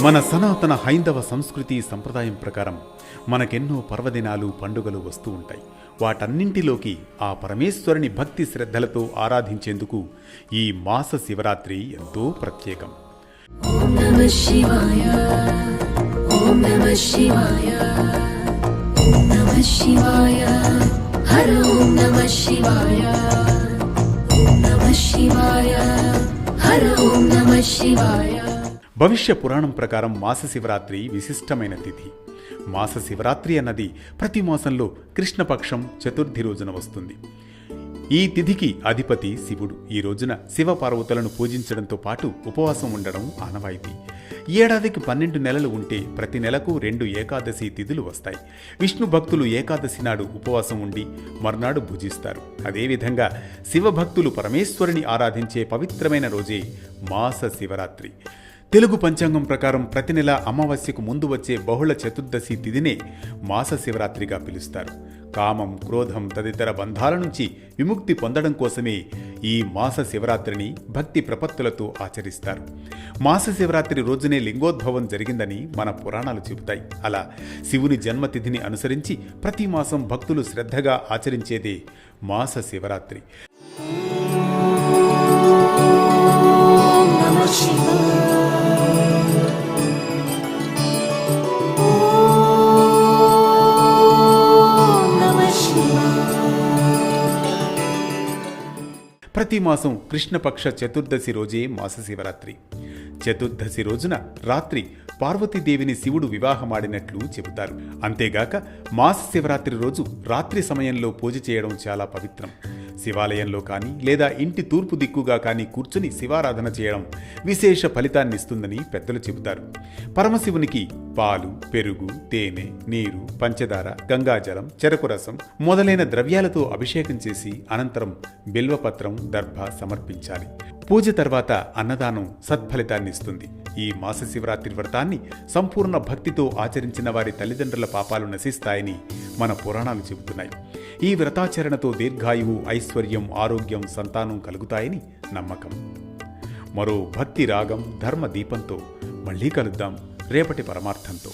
మన సనాతన హైందవ సంస్కృతి సంప్రదాయం ప్రకారం మనకెన్నో పర్వదినాలు పండుగలు వస్తూ ఉంటాయి. వాటన్నింటిలోకి ఆ పరమేశ్వరుని భక్తి శ్రద్ధలతో ఆరాధించేందుకు ఈ మాస శివరాత్రి ఎంతో ప్రత్యేకం. ఓం నమః శివాయ, ఓం నమః శివాయ, ఓం నమః శివాయ, హర ఓం నమః శివాయ, ఓం నమః శివాయ, హర ఓం నమః శివాయ. భవిష్య పురాణం ప్రకారం మాస శివరాత్రి విశిష్టమైన తిథి. మాస శివరాత్రి అన్నది ప్రతి మాసంలో కృష్ణపక్షం చతుర్థి రోజున వస్తుంది. ఈ తిథికి అధిపతి శివుడు. ఈ రోజున శివ పార్వతులను పూజించడంతో పాటు ఉపవాసం ఉండడం ఆనవాయితీ. ఏడాదికి 12 నెలలు ఉంటే ప్రతి నెలకు 2 ఏకాదశి తిథులు వస్తాయి. విష్ణు భక్తులు ఏకాదశి నాడు ఉపవాసం ఉండి మర్నాడు భుజిస్తారు. అదేవిధంగా శివభక్తులు పరమేశ్వరుని ఆరాధించే పవిత్రమైన రోజే మాస శివరాత్రి. తెలుగు పంచాంగం ప్రకారం ప్రతి నెల అమావాస్యకు ముందు వచ్చే బహుళ చతుర్దశి తిథినే మాస శివరాత్రిగా పిలుస్తారు. కామం, క్రోధం తదితర బంధాల నుంచి విముక్తి పొందడం కోసమే ఈ మాస శివరాత్రిని భక్తి ప్రపత్తులతో ఆచరిస్తారు. మాస శివరాత్రి రోజునే లింగోద్భవం జరిగిందని మన పురాణాలు చెబుతాయి. అలా శివుని జన్మతిథిని అనుసరించి ప్రతి మాసం భక్తులు శ్రద్ధగా ఆచరించేదే మాస శివరాత్రి. ప్రతి మాసం కృష్ణపక్ష చతుర్దశి రోజే మాస శివరాత్రి. చతుర్దశి రోజున రాత్రి పార్వతీదేవిని శివుడు వివాహమాడినట్లు చెబుతారు. అంతేగాక మాస శివరాత్రి రోజు రాత్రి సమయంలో పూజ చేయడం చాలా పవిత్రం. శివాలయంలో కానీ లేదా ఇంటి తూర్పు దిక్కుగా కానీ కూర్చుని శివారాధన చేయడం విశేష ఫలితాన్నిస్తుందని పెద్దలు చెబుతారు. పరమశివునికి పాలు, పెరుగు, తేనె, నీరు, పంచదార, గంగాజలం, చెరకు రసం మొదలైన ద్రవ్యాలతో అభిషేకం చేసి అనంతరం బిల్వపత్రం, దర్భ సమర్పించాలి. పూజ తర్వాత అన్నదానం సత్ఫలితాన్నిస్తుంది. ఈ మాస శివరాత్రి వ్రతాన్ని సంపూర్ణ భక్తితో ఆచరించిన వారి తల్లిదండ్రుల పాపాలు నశిస్తాయని మన పురాణాలు చెబుతున్నాయి. ఈ వ్రతాచరణతో దీర్ఘాయువు, ఐశ్వర్యం, ఆరోగ్యం, సంతానం కలుగుతాయని నమ్మకం. మరో భక్తి రాగం, ధర్మ దీపంతో మళ్ళీ కలుద్దాం రేపటి పరమార్థంతో.